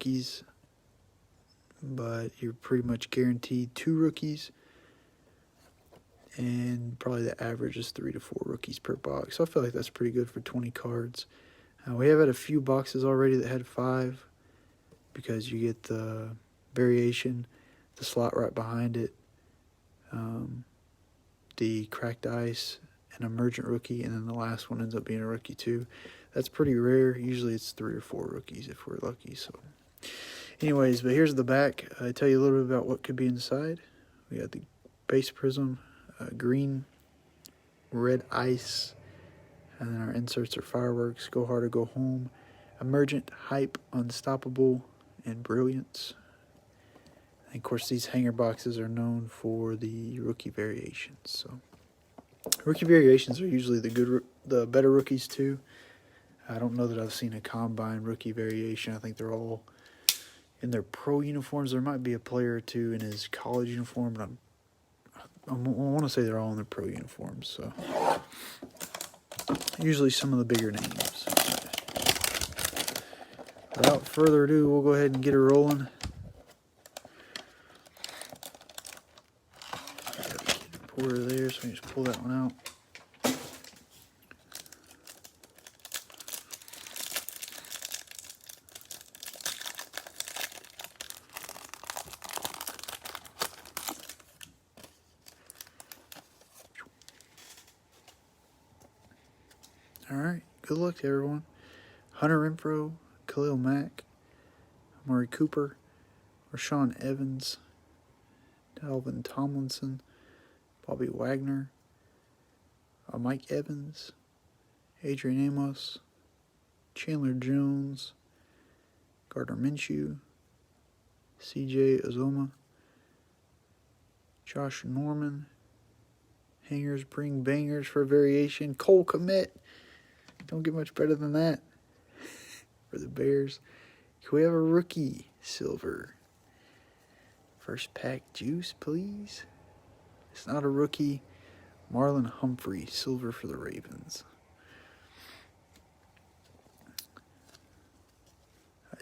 rookies, but you're pretty much guaranteed 2 rookies. And probably the average is 3 to 4 rookies per box. So I feel like that's pretty good for 20 cards. We have had a few boxes already that had 5, because you get the variation, the slot right behind it, the cracked ice, an emergent rookie, and then the last one ends up being a rookie too. That's pretty rare. Usually it's 3 or 4 rookies if we're lucky. So anyways, but here's the back. I tell you a little bit about what could be inside. We got the base Prizm, green, red ice, and then our inserts are fireworks, go hard or go home, emergent, hype, unstoppable, and brilliance. And of course, these hanger boxes are known for the rookie variations. So rookie variations are usually the better rookies too. I don't know that I've seen a combine rookie variation. I think they're all in their pro uniforms. There might be a player or two in his college uniform, but I want to say they're all in their pro uniforms. So usually some of the bigger names. Without further ado, we'll go ahead and get it rolling. Reporter there, so we can just pull that one out. Alright, good luck to everyone. Hunter Renfrow, Khalil Mack, Amari Cooper, Rashawn Evans, Dalvin Tomlinson, Bobby Wagner, Mike Evans, Adrian Amos, Chandler Jones, Gardner Minshew, CJ Uzoma, Josh Norman, hangers bring bangers for variation, Cole Kmet. Don't get much better than that for the Bears. Can we have a rookie silver? First pack juice, please. It's not a rookie. Marlon Humphrey, silver for the Ravens.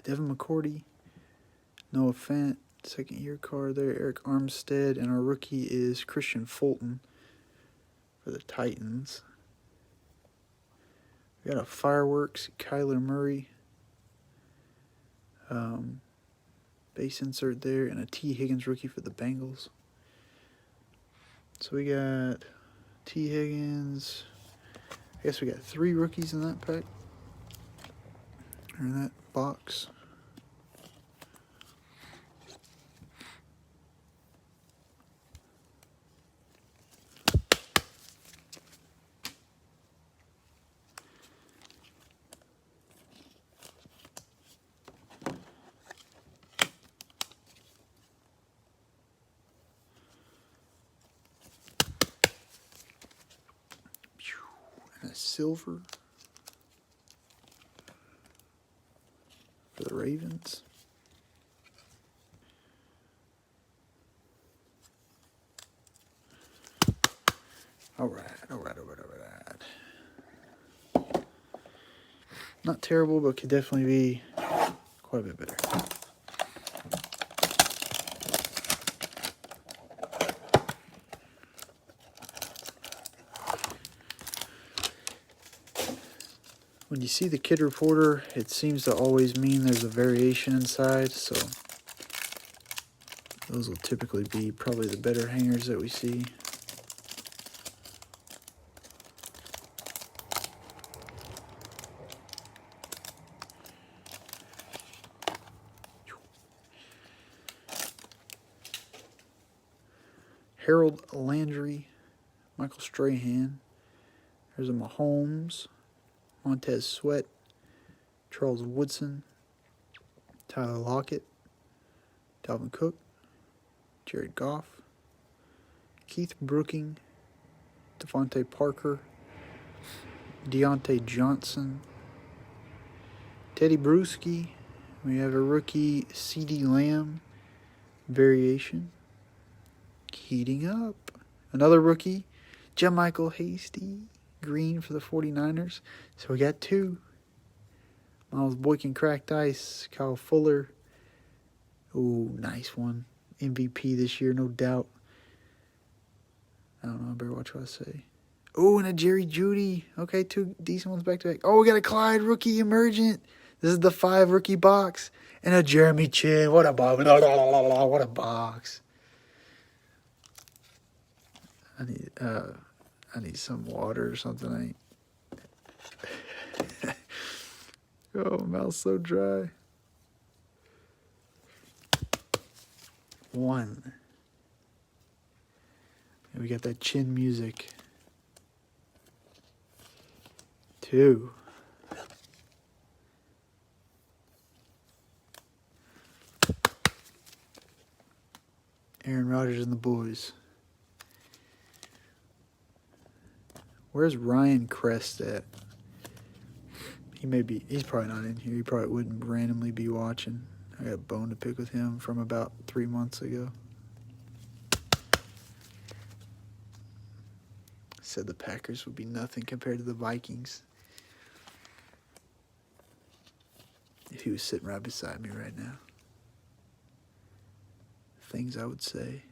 Devin McCourty, Noah Fant, second year card there. Eric Armstead, and our rookie is Christian Fulton for the Titans. We got a fireworks, Kyler Murray, base insert there, and a T. Higgins rookie for the Bengals. So we got T. Higgins. I guess we got 3 rookies in that pack, or in that box. And a silver for the Ravens. All right. Not terrible, but could definitely be quite a bit better. When you see the Kid Reporter, it seems to always mean there's a variation inside, so those will typically be probably the better hangers that we see. Harold Landry, Michael Strahan. There's a Mahomes, Montez Sweat, Charles Woodson, Tyler Lockett, Dalvin Cook, Jared Goff, Keith Brooking, Devontae Parker, Deontay Johnson, Teddy Bruschi. We have a rookie, CeeDee Lamb variation. Heating up. Another rookie, JaMychal Hasty, green for the 49ers. So we got 2. Miles Boykin, cracked ice. Kyle Fuller, Oh, nice one. MVP this year, no doubt. I don't know. I better watch what I say. Oh, and a Jerry Jeudy. Okay, 2 decent ones back to back. Oh, we got a Clyde rookie emergent. This is the 5 rookie box. And a Jeremy Chin. What a box. What a box. I need some water or something. Oh, mouth's so dry. 1. And we got that Chin music. 2. Aaron Rodgers and the boys. Where's Ryan Crest at? He's probably not in here. He probably wouldn't randomly be watching. I got a bone to pick with him from about 3 months ago. Said the Packers would be nothing compared to the Vikings. If he was sitting right beside me right now. Things I would say.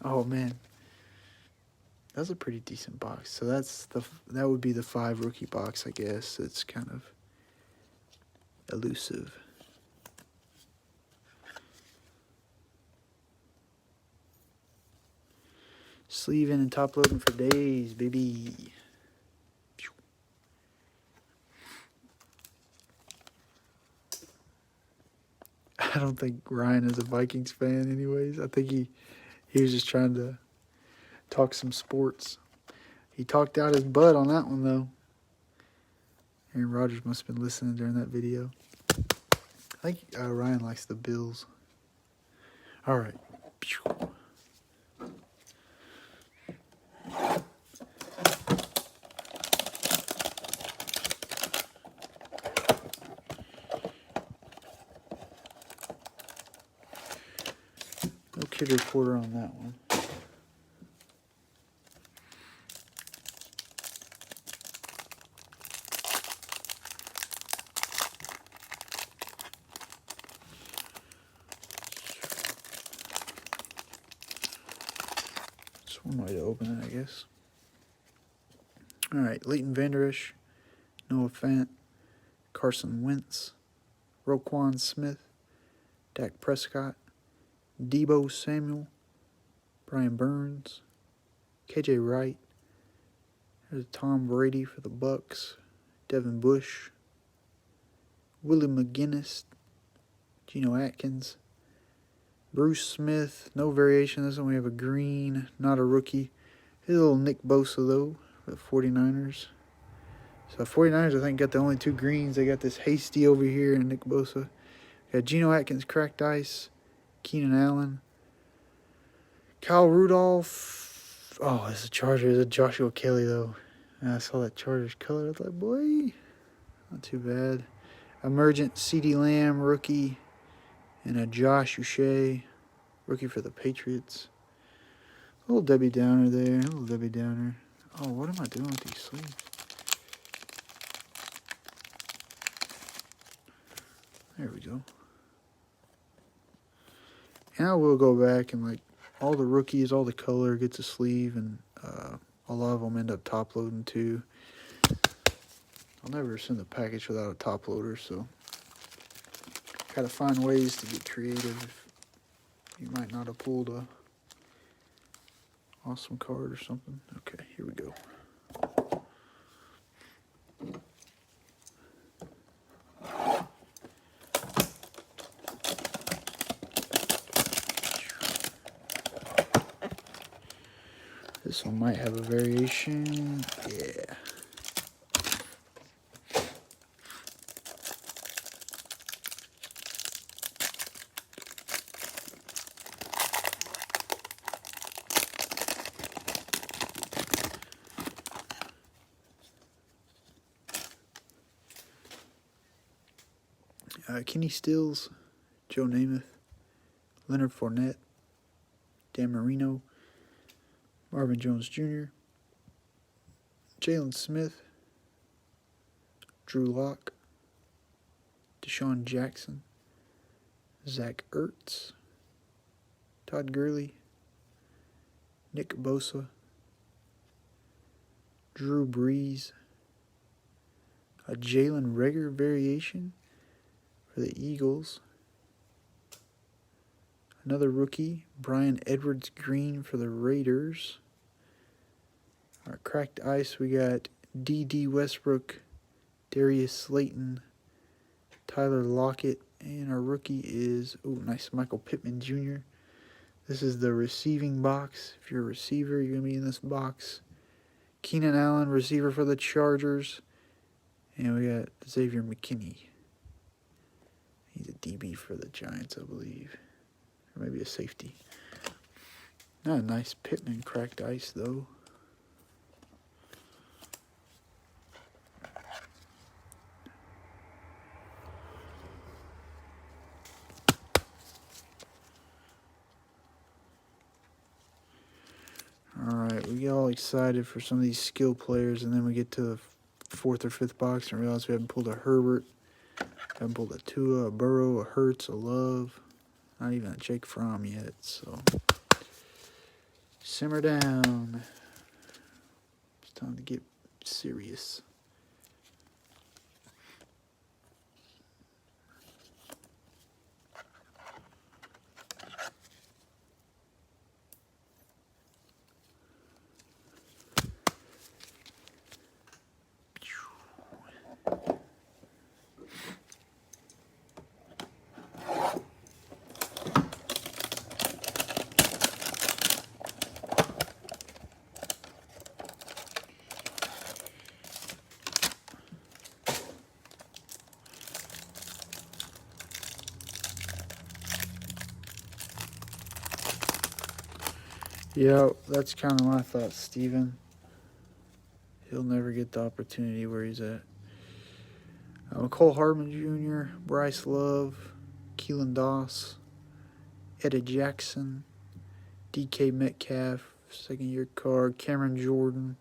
Oh man, that's a pretty decent box. So that would be the 5 rookie box, I guess. It's kind of elusive. Sleeving and top loading for days, baby. I don't think Ryan is a Vikings fan anyways. I think he was just trying to talk some sports. He talked out his butt on that one, though. Aaron Rodgers must have been listening during that video. I think Ryan likes the Bills. All right. No kid reporter on that one. Just one way to open it, I guess. All right, Leighton Vander Esch, Noah Fant, Carson Wentz, Roquan Smith, Dak Prescott, Deebo Samuel, Brian Burns, KJ Wright. There's Tom Brady for the Bucks, Devin Bush, Willie McGinnis, Geno Atkins, Bruce Smith. No variation. This one we have a green, not a rookie. Here's a little Nick Bosa though for the 49ers. So 49ers, I think, got the only 2 greens. They got this Hasty over here and Nick Bosa. Got Geno Atkins, cracked ice, Keenan Allen, Kyle Rudolph. Oh, it's a Charger. It's a Joshua Kelly, though. And I saw that Chargers color. I was like, boy, not too bad. Emergent CeeDee Lamb, rookie. And a Josh Uche, rookie for the Patriots. A little Debbie Downer there. A little Debbie Downer. Oh, what am I doing with these sleeves? There we go. And I will go back and, like, all the rookies, all the color gets a sleeve, and a lot of them end up top loading too. I'll never send a package without a top loader, so gotta find ways to get creative. You might not have pulled a awesome card or something. Okay, here we go. This one might have a variation. Yeah. Kenny Stills, Joe Namath, Leonard Fournette, Dan Marino, Marvin Jones Jr., Jalen Smith, Drew Lock, Deshaun Jackson, Zach Ertz, Todd Gurley, Nick Bosa, Drew Brees, a Jalen Reagor variation for the Eagles, another rookie, Brian Edwards Green for the Raiders. Our cracked ice, we got D.D. Westbrook, Darius Slayton, Tyler Lockett, and our rookie is, nice, Michael Pittman Jr. This is the receiving box. If you're a receiver, you're going to be in this box. Keenan Allen, receiver for the Chargers. And we got Xavier McKinney. He's a DB for the Giants, I believe. Or maybe a safety. Not a nice Pittman cracked ice, though. Alright, we get all excited for some of these skill players, and then we get to the fourth or fifth box and realize we haven't pulled a Herbert, haven't pulled a Tua, a Burrow, a Hurts, a Love, not even a Jake Fromm yet, so simmer down. It's time to get serious. Yeah, that's kind of my thoughts, Steven. He'll never get the opportunity where he's at. Cole Hardman Jr., Bryce Love, Keelan Doss, Eddie Jackson, DK Metcalf, second-year card, Cameron Jordan,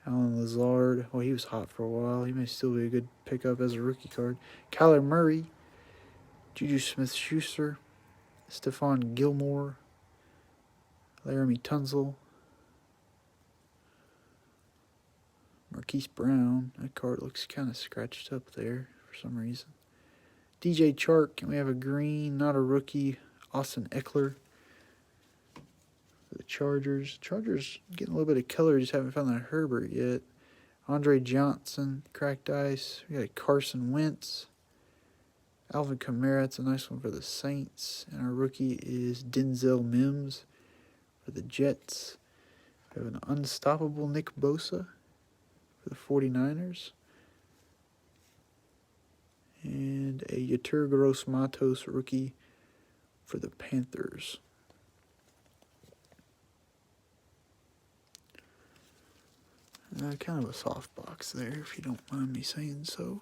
Alan Lazard. Well, he was hot for a while. He may still be a good pickup as a rookie card. Kyler Murray, Juju Smith-Schuster, Stephon Gilmore, Laramie Tunsil, Marquise Brown. That card looks kind of scratched up there for some reason. DJ Chark, and we have a green, not a rookie, Austin Eckler for the Chargers. Chargers getting a little bit of color, just haven't found that Herbert yet. Andre Johnson, cracked ice. We got a Carson Wentz. Alvin Kamara, that's a nice one for the Saints. And our rookie is Denzel Mims for the Jets. We have an unstoppable Nick Bosa for the 49ers. And a Yetur Gross-Matos rookie for the Panthers. Kind of a soft box there, if you don't mind me saying so.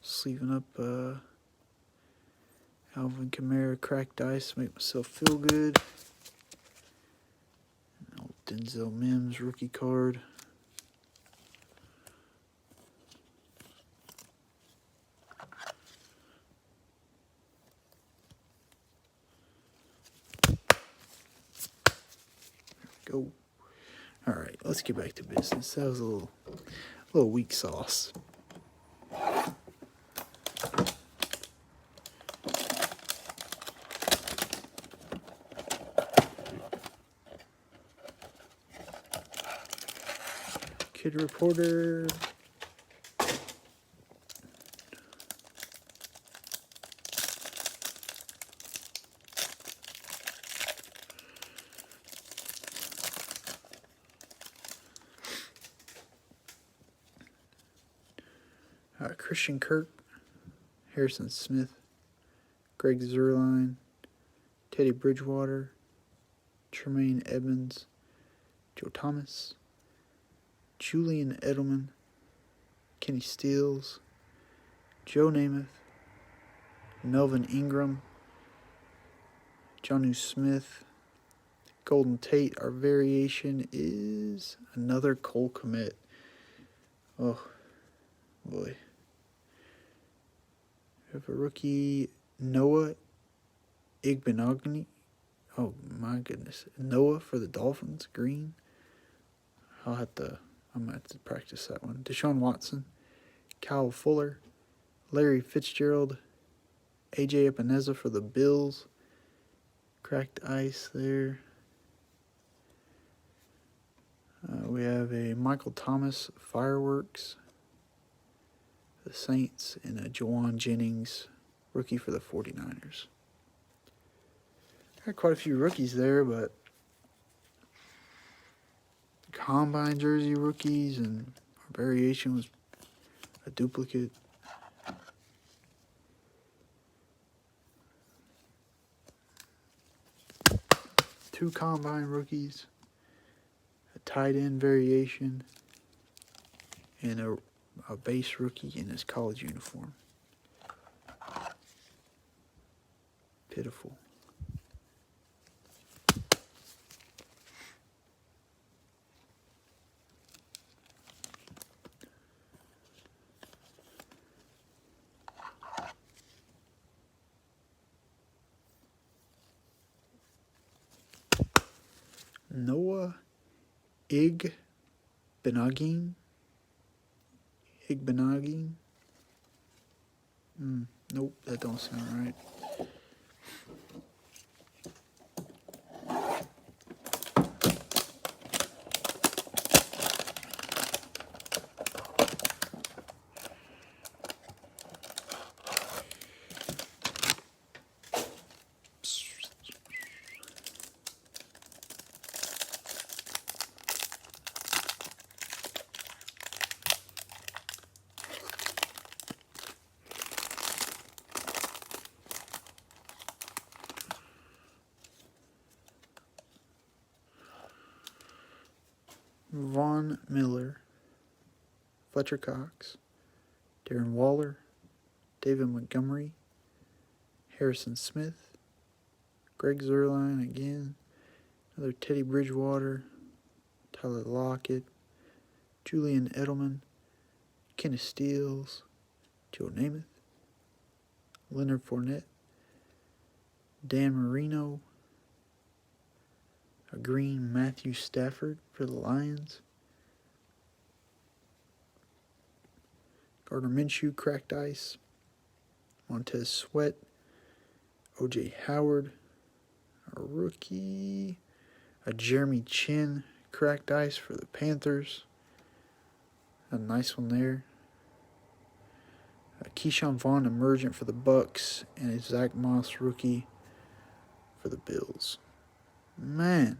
Sleeving up Alvin Kamara cracked ice to make myself feel good. Old Denzel Mims rookie card. Go. All right, let's get back to business. That was a little weak sauce. Kid Reporter. Christian Kirk, Harrison Smith, Greg Zuerlein, Teddy Bridgewater, Tremaine Edmonds, Joe Thomas, Julian Edelman, Kenny Stills, Joe Namath, Melvin Ingram, Jonnu Smith, Golden Tate. Our variation is another Cole Kmet. Oh, boy. We have a rookie, Noah Igbenogany. Oh my goodness. Noah for the Dolphins, green. I'm gonna have to practice that one. Deshaun Watson, Kyle Fuller, Larry Fitzgerald, AJ Epineza for the Bills. Cracked ice there. We have a Michael Thomas Fireworks, the Saints, and a Jawan Jennings, rookie for the 49ers. Got quite a few rookies there, but Combine jersey rookies, and our variation was a duplicate. Two Combine rookies, a tight end variation, and a base rookie in his college uniform. Pitiful. Noah Igbenogany. Nope, that don't sound right. Von Miller, Fletcher Cox, Darren Waller, David Montgomery, Harrison Smith, Greg Zuerlein again, another Teddy Bridgewater, Tyler Lockett, Julian Edelman, Kenneth Steele, Joe Namath, Leonard Fournette, Dan Marino, a green Matthew Stafford for the Lions, Gardner Minshew, cracked ice, Montez Sweat, O.J. Howard, a rookie, a Jeremy Chin, cracked ice for the Panthers, a nice one there, a Keyshawn Vaughn emergent for the Bucks, and a Zach Moss rookie for the Bills. Man.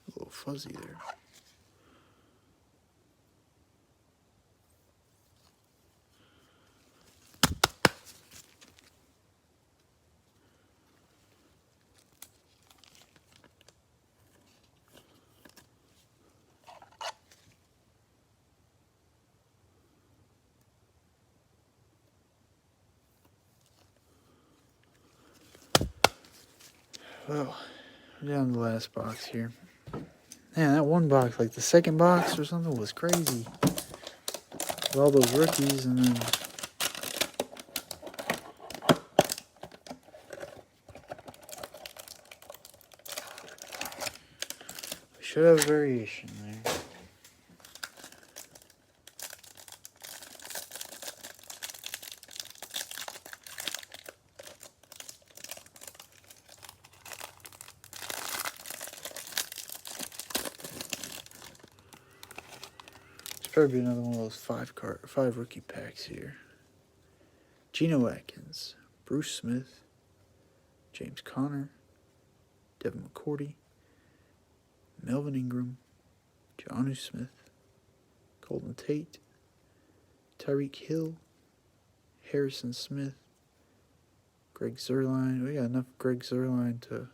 A little fuzzy there. Well, we're down to the last box here. Man, that one box, like the second box or something, was crazy. With all those rookies, and then we should have a variation there. Probably another one of those five rookie packs here. Geno Atkins, Bruce Smith, James Conner, Devin McCourty, Melvin Ingram, Jonnu Smith, Golden Tate, Tyreek Hill, Harrison Smith, Greg Zuerlein. We got enough Greg Zuerlein to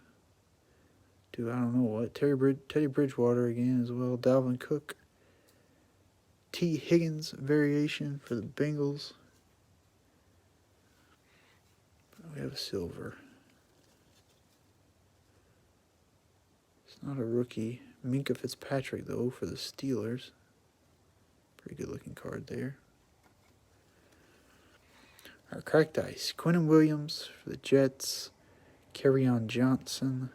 do I don't know what. Teddy Bridgewater again as well. Dalvin Cook, T. Higgins variation for the Bengals. We have a silver. It's not a rookie. Minka Fitzpatrick, though, for the Steelers. Pretty good looking card there. Our cracked ice. Quinnen Williams for the Jets. Kerryon Johnson.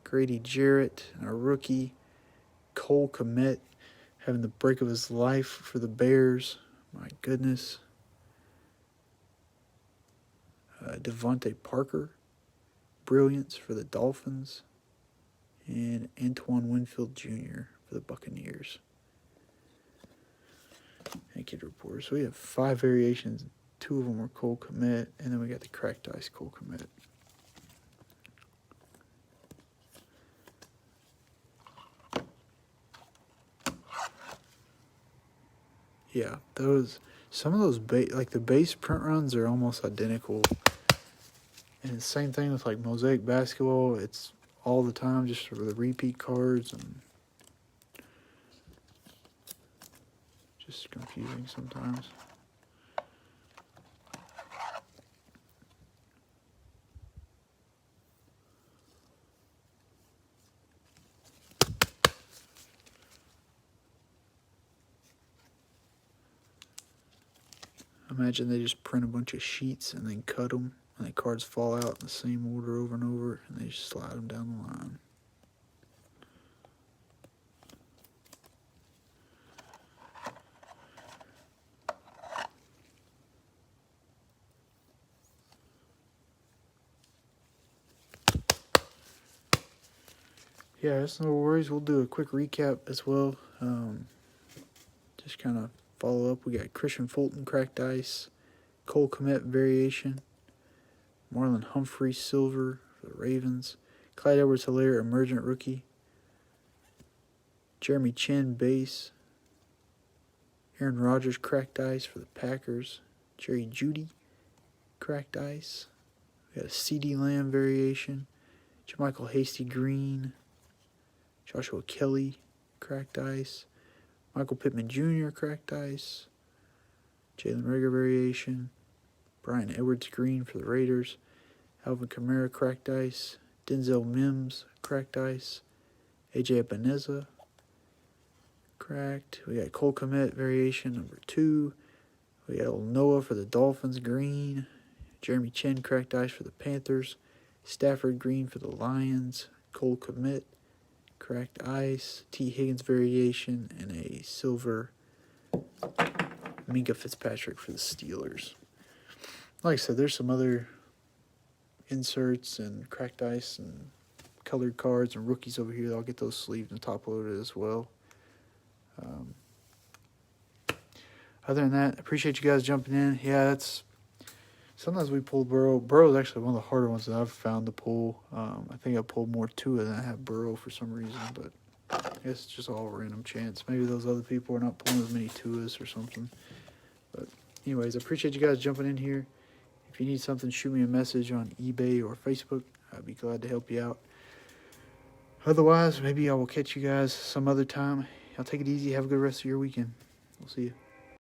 Grady Jarrett. And our rookie, Cole Kmet, having the break of his life for the Bears. My goodness. Devontae Parker. Brilliance for the Dolphins. And Antoine Winfield Jr. for the Buccaneers. Thank you, reporter. So we have 5 variations. 2 of them are Cole Kmet, and then we got the cracked ice Cole Kmet. Yeah, some of those like the base print runs are almost identical. And the same thing with like Mosaic Basketball. It's all the time just for the repeat cards, and just confusing sometimes. Imagine they just print a bunch of sheets and then cut them, and the cards fall out in the same order over and over, and they just slide them down the line. Yeah, that's no worries. We'll do a quick recap as well. Just kind of follow up. We got Christian Fulton cracked ice, Cole Kmet variation, Marlon Humphrey silver for the Ravens, Clyde Edwards-Helaire emergent rookie, Jeremy Chin base, Aaron Rodgers cracked ice for the Packers, Jerry Jeudy cracked ice. We got a CD Lamb variation, Jermichael Hasty green, Joshua Kelly cracked ice, Michael Pittman Jr. cracked ice, Jalen Reagor variation, Brian Edwards green for the Raiders, Alvin Kamara cracked ice, Denzel Mims cracked ice, AJ Epineza cracked. We got Cole Kmet variation number 2. We got Old Noah for the Dolphins green, Jeremy Chin cracked ice for the Panthers, Stafford green for the Lions, Cole Kmet cracked ice, T. Higgins variation, and a silver Minka Fitzpatrick for the Steelers. Like I said, there's some other inserts and cracked ice and colored cards and rookies over here. I'll get those sleeved and top loaded as well. Other than that, I appreciate you guys jumping in. Yeah, sometimes we pull Burrow. Burrow is actually one of the harder ones that I've found to pull. I think I pulled more Tua than I have Burrow for some reason, but I guess it's just all random chance. Maybe those other people are not pulling as many Tuas or something. But anyways, I appreciate you guys jumping in here. If you need something, shoot me a message on eBay or Facebook. I'd be glad to help you out. Otherwise, maybe I will catch you guys some other time. Y'all take it easy. Have a good rest of your weekend. We'll see you.